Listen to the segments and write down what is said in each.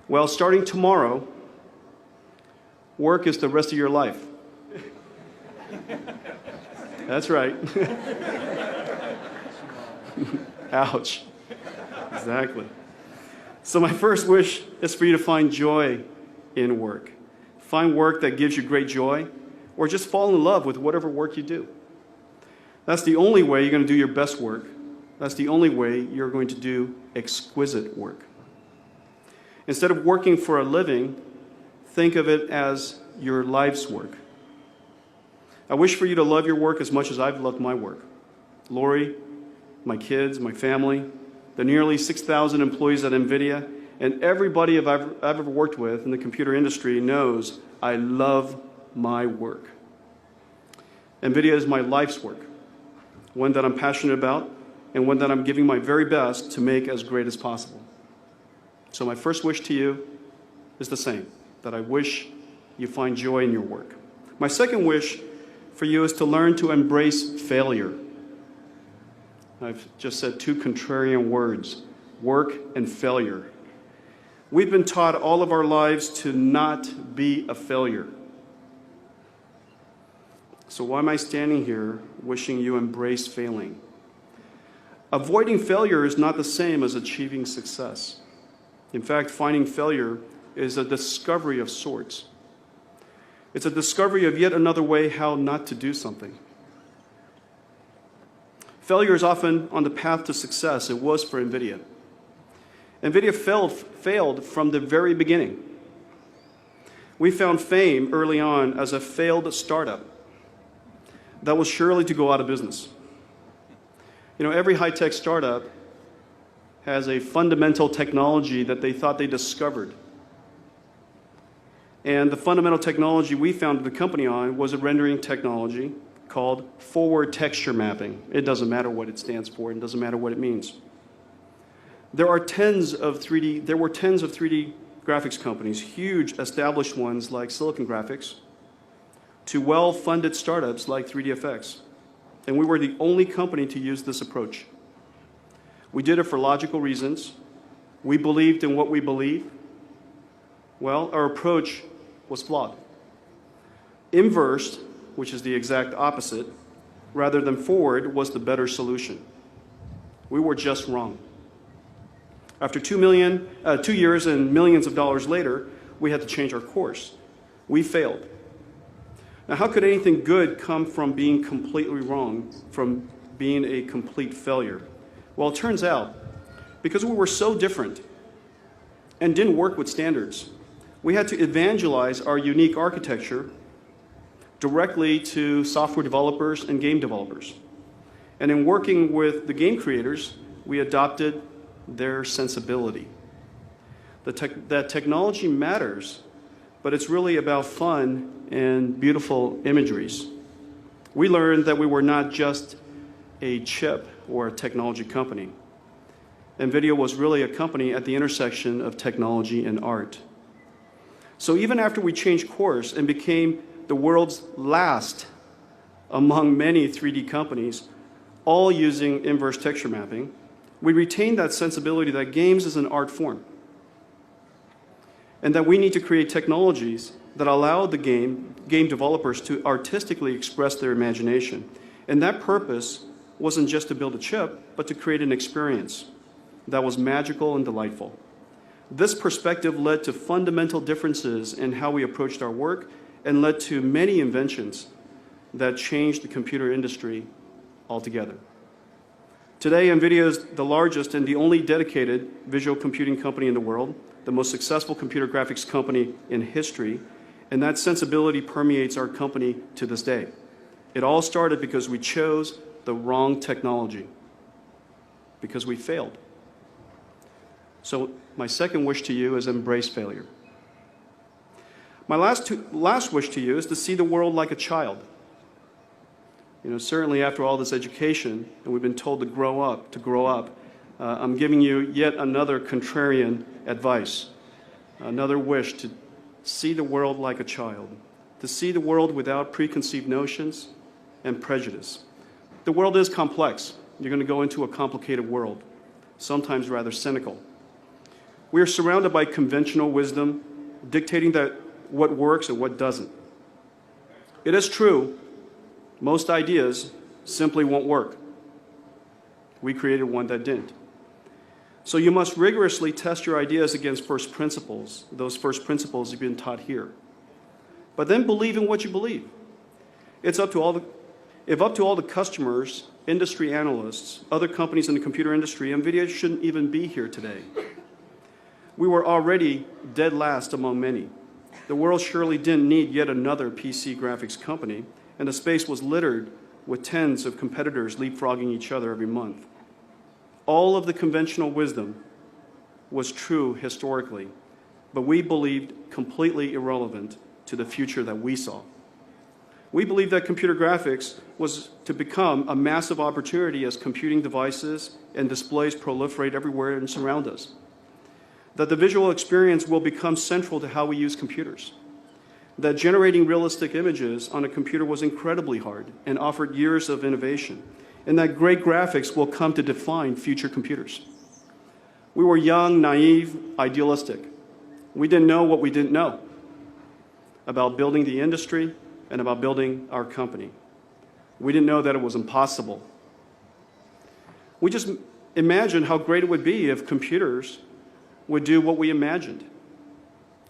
Well, starting tomorrow, work is the rest of your life. That's right. Ouch. Exactly. So my first wish is for you to find joy in work. Find work that gives you great joy, or just fall in love with whatever work you do. That's the only way you're going to do your best work. That's the only way you're going to do exquisite work. Instead of working for a living, think of it as your life's work. I wish for you to love your work as much as I've loved my work. Lori, my kids, my family, the nearly 6,000 employees at NVIDIA, and everybody I've ever worked with in the computer industry knows I love my work. NVIDIA is my life's work, one that I'm passionate about and one that I'm giving my very best to make as great as possible. So my first wish to you is the same, that I wish you find joy in your work. My second wish for you is to learn to embrace failure. I've just said two contrarian words, work and failure. We've been taught all of our lives to not be a failure. So why am I standing here wishing you embrace failing? Avoiding failure is not the same as achieving success. In fact, finding failure is a discovery of sorts. It's a discovery of yet another way how not to do something. Failure is often on the path to success. It was for NVIDIA. NVIDIA failed from the very beginning. We found fame early on as a failed startup that was surely to go out of business. You know, every high-tech startup has a fundamental technology that they thought they discovered. And the fundamental technology we founded the company on was a rendering technology called forward texture mapping. It doesn't matter what it stands for. It doesn't matter what it means. There were tens of 3D graphics companies, huge established ones like Silicon Graphics, to well-funded startups like 3DFX. And we were the only company to use this approach. We did it for logical reasons. We believed in what we believe. Well, our approach was flawed. Inverse, which is the exact opposite, rather than forward, was the better solution. We were just wrong. After 2 years and millions of dollars later, we had to change our course. We failed. Now, how could anything good come from being completely wrong, from being a complete failure? Well, it turns out, because we were so different and didn't work with standards, we had to evangelize our unique architecture directly to software developers and game developers. And in working with the game creators, we adopted their sensibility. That technology matters, but it's really about fun and beautiful imageries. We learned that we were not just a chip or a technology company. NVIDIA was really a company at the intersection of technology and art. So even after we changed course and became the world's last among many 3D companies, all using inverse texture mapping, we retained that sensibility that games is an art form, and that we need to create technologies that allow the game developers to artistically express their imagination. And that purpose wasn't just to build a chip, but to create an experience that was magical and delightful. This perspective led to fundamental differences in how we approached our work and led to many inventions that changed the computer industry altogether. Today, NVIDIA is the largest and the only dedicated visual computing company in the world, the most successful computer graphics company in history, and that sensibility permeates our company to this day. It all started because we chose the wrong technology, because we failed. So my second wish to you is embrace failure. My last wish to you is to see the world like a child. You know, certainly after all this education, and we've been told to grow up, I'm giving you yet another contrarian advice, another wish to see the world like a child, to see the world without preconceived notions and prejudice. The world is complex. You're going to go into a complicated world, sometimes rather cynical. We are surrounded by conventional wisdom, dictating that what works and what doesn't. It is true, most ideas simply won't work. We created one that didn't. So you must rigorously test your ideas against first principles. Those first principles have been taught here. But then believe in what you believe. If up to all the customers, industry analysts, other companies in the computer industry, NVIDIA shouldn't even be here today. We were already dead last among many. The world surely didn't need yet another PC graphics company, and the space was littered with tens of competitors leapfrogging each other every month. All of the conventional wisdom was true historically, but we believed completely irrelevant to the future that we saw. We believed that computer graphics was to become a massive opportunity as computing devices and displays proliferate everywhere and surround us. That the visual experience will become central to how we use computers. That generating realistic images on a computer was incredibly hard and offered years of innovation, and that great graphics will come to define future computers. We were young, naive, idealistic. We didn't know what we didn't know about building the industry and about building our company. We didn't know that it was impossible. We just imagined how great it would be if computers would do what we imagined.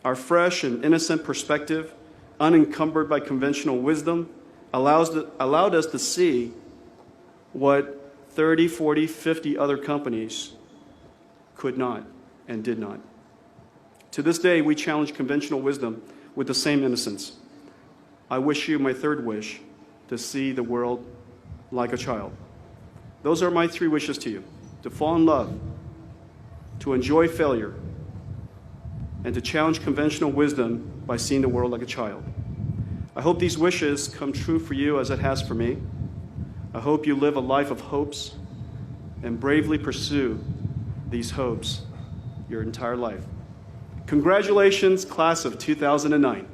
Our fresh and innocent perspective, unencumbered by conventional wisdom, allowed us to see what 30, 40, 50 other companies could not and did not. To this day, we challenge conventional wisdom with the same innocence. I wish you my third wish, to see the world like a child. Those are my three wishes to you: to fall in love, to enjoy failure, and to challenge conventional wisdom by seeing the world like a child. I hope these wishes come true for you as it has for me. I hope you live a life of hopes and bravely pursue these hopes your entire life. Congratulations, class of 2009.